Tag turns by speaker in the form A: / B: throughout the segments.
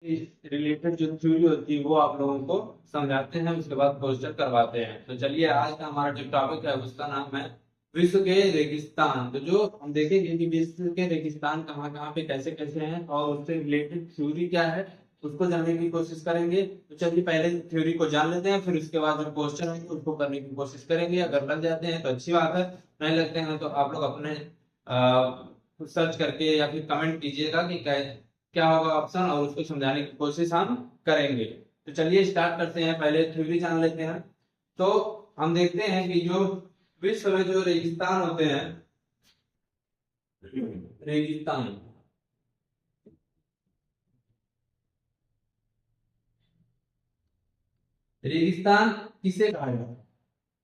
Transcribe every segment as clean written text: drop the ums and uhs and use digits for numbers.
A: Related जो theory होती है वो आप लोगों को समझाते हैं, उसके बाद पोस्टर करवाते हैं। तो चलिए, आज का हमारा जो टॉपिक है उसका नाम है विश्व के रेगिस्तान। तो जो हम देखेंगे कि विश्व के रेगिस्तान कहाँ कहाँ पे कैसे कैसे हैं और उससे रिलेटेड थ्योरी क्या है उसको जानने की कोशिश करेंगे। तो चलिए, पहले थ्योरी को जान लेते हैं, फिर उसके बाद जो क्वेश्चन है उसको करने की कोशिश करेंगे। अगर लग जाते हैं तो अच्छी बात है, नहीं लगते हैं तो आप लोग अपने सर्च करके या फिर कमेंट कीजिएगा कि क्या होगा ऑप्शन, और उसको समझाने की कोशिश हम करेंगे। तो चलिए स्टार्ट करते हैं, पहले थ्योरी जान लेते हैं। तो हम देखते हैं कि जो विश्व में जो रेगिस्तान होते हैं, रेगिस्तान रेगिस्तान किसे कहा जाता है?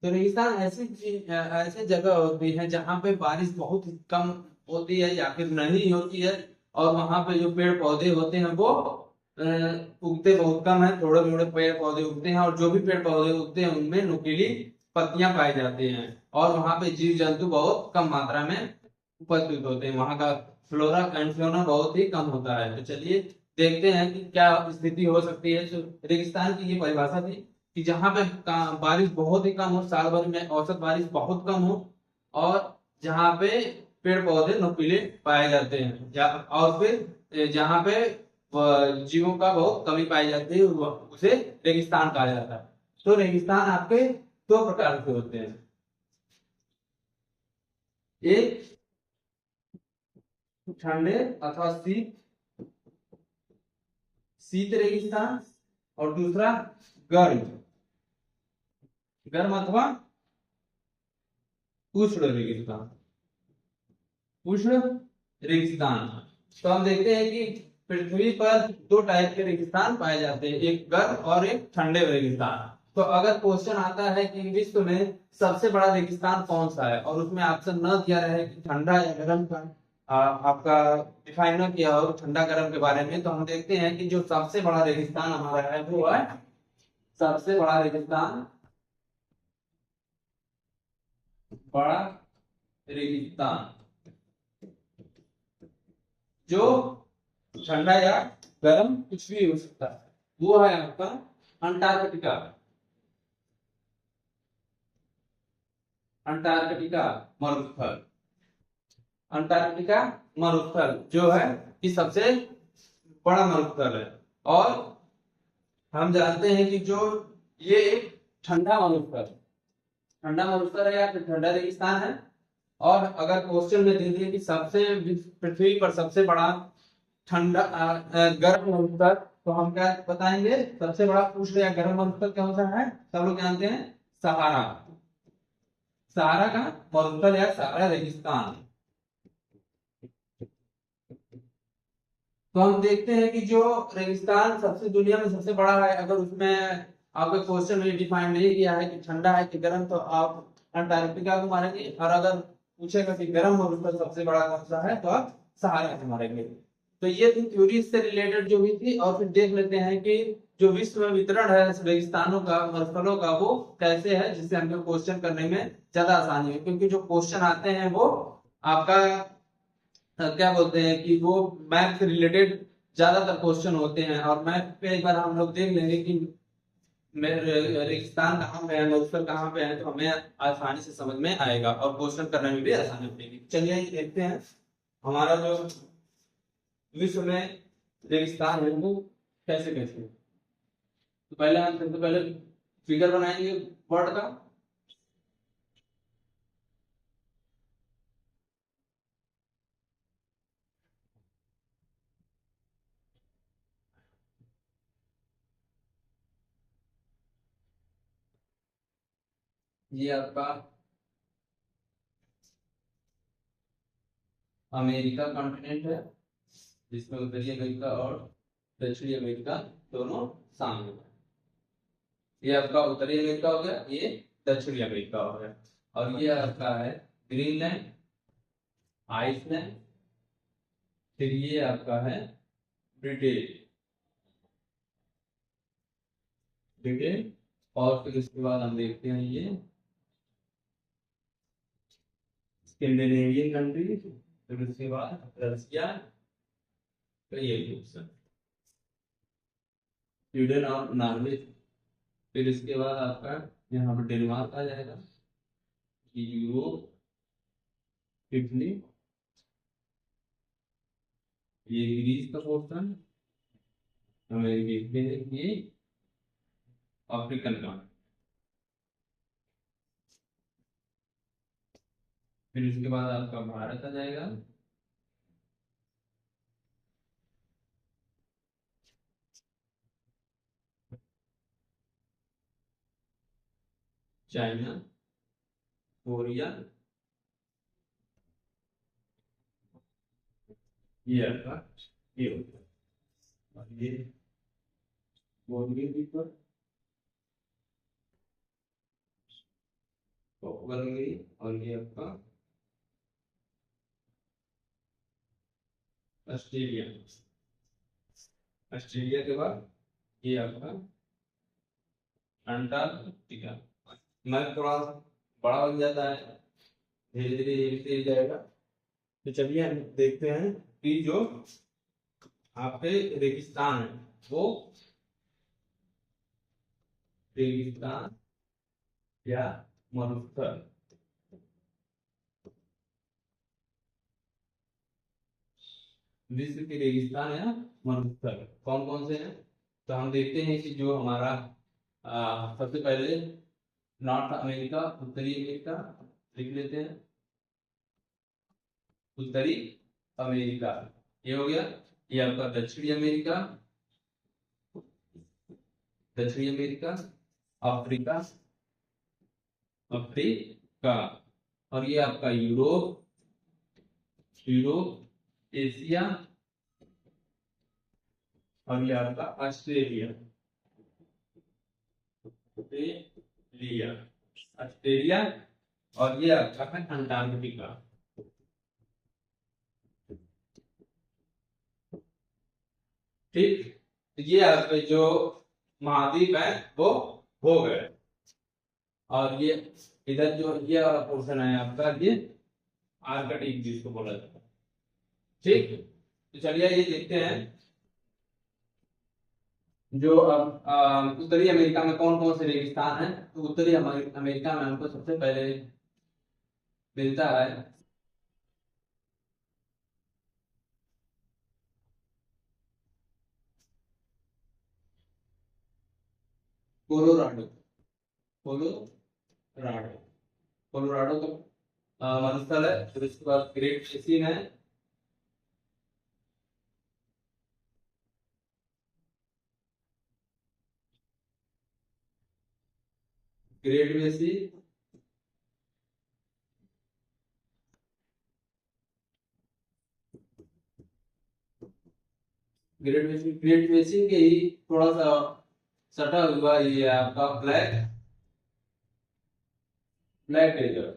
A: तो रेगिस्तान ऐसे जगह होती है जहाँ पे बारिश बहुत ही कम होती है या फिर नहीं होती है, और वहां पे जो पेड़ पौधे होते हैं वो उगते बहुत कम है, थोड़े थोड़े पेड़ पौधे उगते हैं, और जो भी पेड़ पौधे उगते हैं उनमें नुकीली पत्तियां पाई जाती हैं, और वहां पे जीव जंतु बहुत कम मात्रा में उपस्थित होते हैं। वहां का फ्लोरा एंड फ्लोरा बहुत ही कम होता है। तो चलिए देखते हैं कि क्या स्थिति हो सकती है। तो रेगिस्तान की ये परिभाषा थी कि जहां पे बारिश बहुत ही कम हो, साल भर में औसत बारिश बहुत कम हो, और जहाँ पे पेड़ पौधे नुकीले पाए जाते हैं, और फिर जहाँ पे जीवों का बहुत कमी पाई जाती है उसे रेगिस्तान कहा जाता है। तो रेगिस्तान आपके दो प्रकार के होते हैं। एक ठंडे अथवा शीत शीत रेगिस्तान, और दूसरा गर्म गर्म अथवा उष्ण रेगिस्तान, उष्ण रेगिस्तान। तो हम देखते हैं कि पृथ्वी पर दो टाइप के रेगिस्तान पाए जाते हैं, एक गर्म और एक ठंडे रेगिस्तान। तो अगर क्वेश्चन आता है कि विश्व में सबसे बड़ा रेगिस्तान कौन सा है, और उसमें ऑप्शन न दिया रहे कि ठंडा या गर्म का, आपका डिफाइन न किया हो ठंडा गर्म के बारे में, तो हम देखते हैं कि जो सबसे बड़ा रेगिस्तान हमारा है वो है, सबसे बड़ा रेगिस्तान, बड़ा रेगिस्तान जो ठंडा या गर्म कुछ भी हो सकता है, वो है आपका अंटार्कटिका। अंटार्कटिका मरुस्थल, अंटार्कटिका मरुस्थल जो है कि सबसे बड़ा मरुस्थल है। और हम जानते हैं कि जो ये एक ठंडा मरुस्थल, ठंडा मरुस्थल है या फिर ठंडा रेगिस्तान है। और अगर क्वेश्चन में दे दिए कि सबसे पृथ्वी पर सबसे बड़ा ठंडा गर्म मरुस्थल, तो हम क्या बताएंगे? सबसे बड़ा उष्ण या गर्म मरुस्थल कौन सा है? सब लोग जानते हैं, सहारा, सहारा का मरुस्थल या सहारा रेगिस्तान। तो हम देखते हैं कि जो रेगिस्तान सबसे दुनिया में सबसे बड़ा है, अगर उसमें आपका क्वेश्चन में डिफाइन नहीं किया है कि ठंडा है कि गर्म, तो आप अंटार्कटिका को मारेंगे, और अगर पूछेगा कि गर्म मरुस्थल सबसे बड़ा कौन सा है तो आप सहारा को मारेंगे। तो ये थी थ्योरी से रिलेटेड जो भी थी, और फिर देख लेते हैं कि जो विश्व में वितरण है रेगिस्तानों का, मरुस्थलों का, वो कैसे है, जिससे हमको क्वेश्चन करने में ज्यादा आसानी है। क्योंकि जो क्वेश्चन आते हैं वो आपका क्या बोलते हैं कि वो मैथ से रिलेटेड ज्यादातर क्वेश्चन होते हैं, और मैथ पे एक बार हम लोग देख लेंगे कि रेगिस्तान कहाँ पे है, मरुस्थल कहाँ पे है, तो हमें आसानी से समझ में आएगा और क्वेश्चन करने में भी आसानी होगी। चलिए देखते हैं हमारा जो विश्व में रेगिस्तान है वो कैसे कैसे है। तो पहले हम सबसे पहले फिगर बनाएंगे वर्ड का। ये आपका अमेरिका कॉन्टिनेंट है, जिसमें उत्तरी अमेरिका और दक्षिणी अमेरिका दोनों शामिल है। ये आपका उत्तरी अमेरिका हो गया, ये दक्षिणी अमेरिका हो गया। और ये आपका है ग्रीनलैंड, आइसलैंड, फिर ये आपका है ब्रिटेन, ब्रिटेन। और फिर उसके बाद हम देखते हैं ये स्कैंडिनेवियन कंट्री, फिर उसके बाद रसिया, तो ये ऑप्शन। स्वीडन और नॉर्वे। फिर इसके बाद आपका यहाँ पर डेनमार्क आ जाएगा, यूरोप, इटली, ये ग्रीस का पोर्शन, अमेरिका, ये अफ्रीकन का। फिर उसके बाद आपका भारत आ जाएगा, चाइना, कोरिया, ये आपका ये हो गया। और ये बोलिए भी तो बन गई। और ये आपका ऑस्ट्रेलिया। ऑस्ट्रेलिया के बाद ये आपका अंटार्कटिका। मैप थोड़ा बड़ा बन जाता है, धीरे धीरे धीरे जाएगा। तो चलिए हम देखते हैं कि जो आपके रेगिस्तान है वो रेगिस्तान या मरुस्थल, विश्व के रेगिस्तान या मरुस्थल कौन कौन से हैं। तो हम देखते हैं कि जो हमारा सबसे पहले नॉर्थ अमेरिका, उत्तरी अमेरिका लिख लेते हैं। उत्तरी अमेरिका ये हो गया। ये आपका दक्षिणी अमेरिका, दक्षिणी अमेरिका, अफ्रीका, अफ्रीका। और ये आपका यूरोप, यूरोप, एशिया, और ये आपका ऑस्ट्रेलिया, ऑस्ट्रेलिया, ऑस्ट्रेलिया। और ये आपका है अंटार्कटिका। ठीक, तो ये आपके जो महाद्वीप है वो हो गए। और ये इधर जो ये वाला पोर्शन है आपका, ये आर्कटिक जिसको बोला जाता है। ठीक, तो चलिए ये देखते हैं जो अब उत्तरी अमेरिका में कौन कौन से रेगिस्तान है। तो उत्तरी अमेरिका में हमको सबसे पहले मिलता है कोलोराडो। कोलोराडो, कोलोराडो का मरुस्थल है। फिर उसके बाद ग्रेट बेसिन है, ग्रेट बेसिन, ग्रेट बेसिन के ही थोड़ा सा सटा हुआ ये आपका black black desert,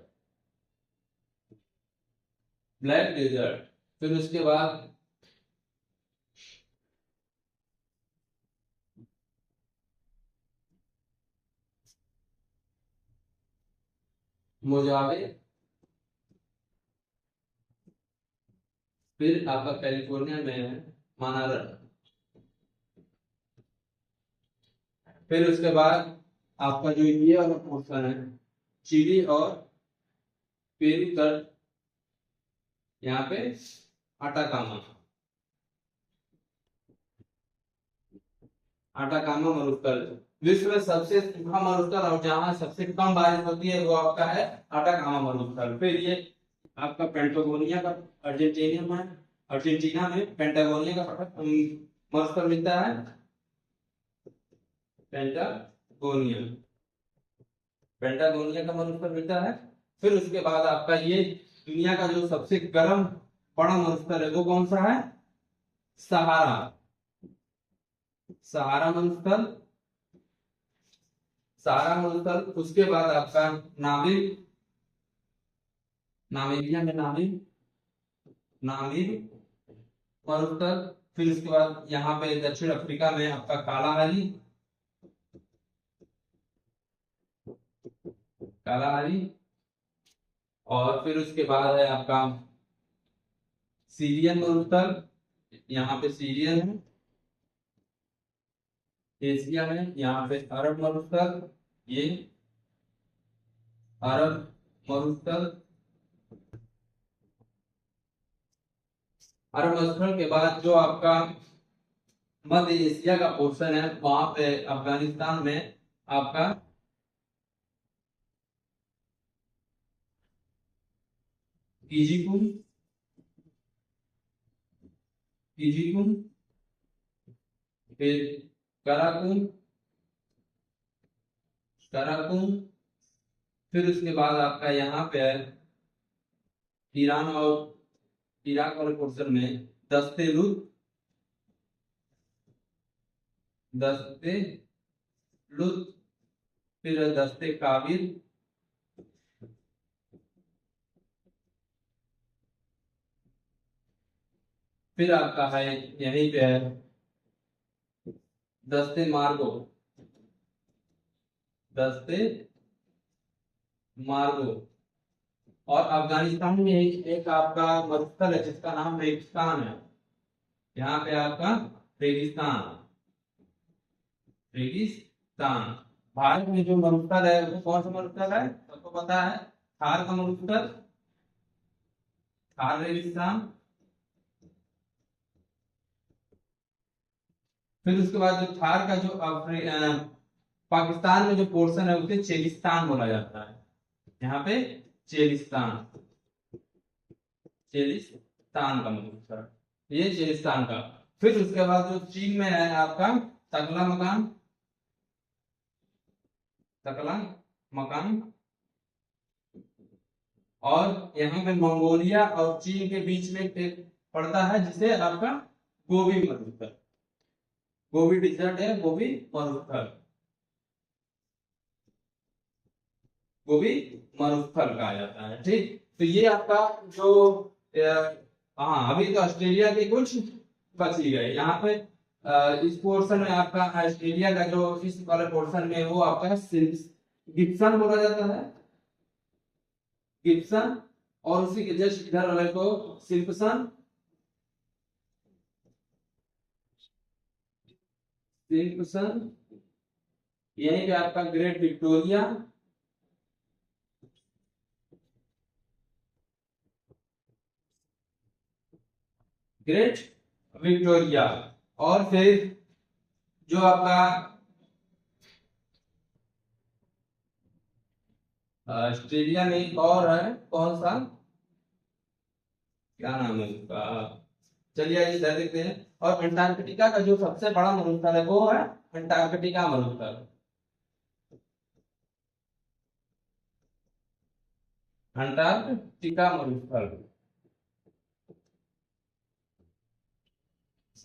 A: black desert. फिर उसके बाद मोजावे, फिर आपका कैलिफोर्निया में है मानारा। फिर उसके बाद आपका जो ये वाला पोर्शन है चिली और पेरू तट, यहाँ पे अटाकामा, अटाकामा मरुस्थल विश्व में सबसे सूखा मरुस्थल और जहाँ सबसे कम बारिश होती है वो आपका है अटाकामा मरुस्थल। फिर ये आपका पेंटागोनिया का अर्जेंटीना में, अर्जेंटीना में पेंटागोनिया का मरुस्थल मिलता है, पेंटागोनिया, पेंटागोनिया का मरुस्थल मिलता है। फिर उसके बाद आपका ये दुनिया का जो सबसे गर्म बड़ा मरुस्थल है वो कौन सा है, सहारा, सहारा मरुस्थल, सहारा मरुस्थल। उसके बाद आपका नामिब, नामीबिया में नामिब, नामिब मरुस्थल। फिर उसके बाद यहाँ पे दक्षिण अफ्रीका में आपका कालाहारी, कालाहारी। और फिर उसके बाद है आपका सीरियन मरुस्थल, यहाँ पे सीरियन है। एशिया में यहाँ पे अरब मरुस्थल, ये अरब मरुस्थल। अरब मरुस्थल के बाद जो आपका मध्य एशिया का पोर्शन है, वहां पे अफगानिस्तान में आपका कीजीकुंड, कीजीकुंड, फिर काराकुंड, काराकुंड, फिर उसके बाद आपका यहाँ पे है ईरान और इराक वाले पोर्शन में दस्ते लुत, दस्ते लुत, फिर दस्ते काबिल, फिर आपका है यहीं पे है दस्ते मार्गो, दस्ते मार्गो। और अफगानिस्तान में एक आपका मरुस्थल है जिसका नाम रेगिस्तान है। यहाँ पे आपका रेगिस्तान, रेगिस्तान। भारत में जो मरुस्थल है वो कौन सा मरुस्थल है, सबको पता है, थार का मरुस्थल, थार रेगिस्तान। फिर उसके बाद जो थार का जो पाकिस्तान में जो पोर्शन है उसे चेलिस्तान बोला जाता है। यहाँ पे चेलिस्तान, चेलिस्तान का मतलब, ये चेलिस्तान का। फिर उसके बाद जो चीन में है आपका तकला मकान, तकला मकान। और यहाँ पे मंगोलिया और चीन के बीच में एक पड़ता है जिसे आपका गोबी मरुस्थल, गोबी डिजर्ट है, गोबी मरुस्थल, गोबी मरुस्थल कहा जाता है। ठीक, तो ये आपका जो हाँ, अभी तो ऑस्ट्रेलिया के कुछ बच ही गए यहाँ पे। इस पोर्शन में आपका ऑस्ट्रेलिया का जो इस वाले पोर्शन में वो आपका गिब्सन बोला जाता है, गिब्सन। और उसी के जस्ट इधर वाले को सिम्पसन, सिम्पसन। यहीं पे आपका ग्रेट विक्टोरिया, ग्रेट विक्टोरिया। और फिर जो आपका ऑस्ट्रेलिया में एक और है, कौन सा, क्या नाम है उसका, चलिए आइए इधर देखते हैं। और अंटार्कटिका का जो सबसे बड़ा मरुस्थल है वो है अंटार्कटिका मरुस्थल, अंटार्कटिका मरुस्थल।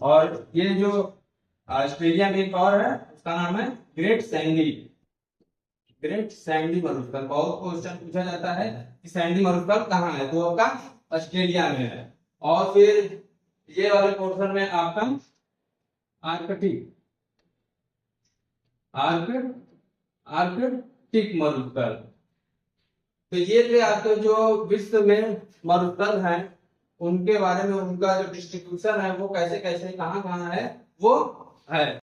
A: और ये जो ऑस्ट्रेलिया में एक और है उसका नाम है ग्रेट सैंडी, ग्रेट सैंडी मरुस्थल। बहुत क्वेश्चन पूछा जाता है कि सैंडी मरुस्थल कहाँ है, तो आपका ऑस्ट्रेलिया में है। और फिर ये वाले पोर्शन में आपका आर्कटिक, आर्कटिक मरुस्थल। तो ये थे आपके जो विश्व में मरुस्थल हैं उनके बारे में, उनका जो डिस्ट्रीब्यूशन है वो कैसे कैसे कहाँ कहाँ है वो है।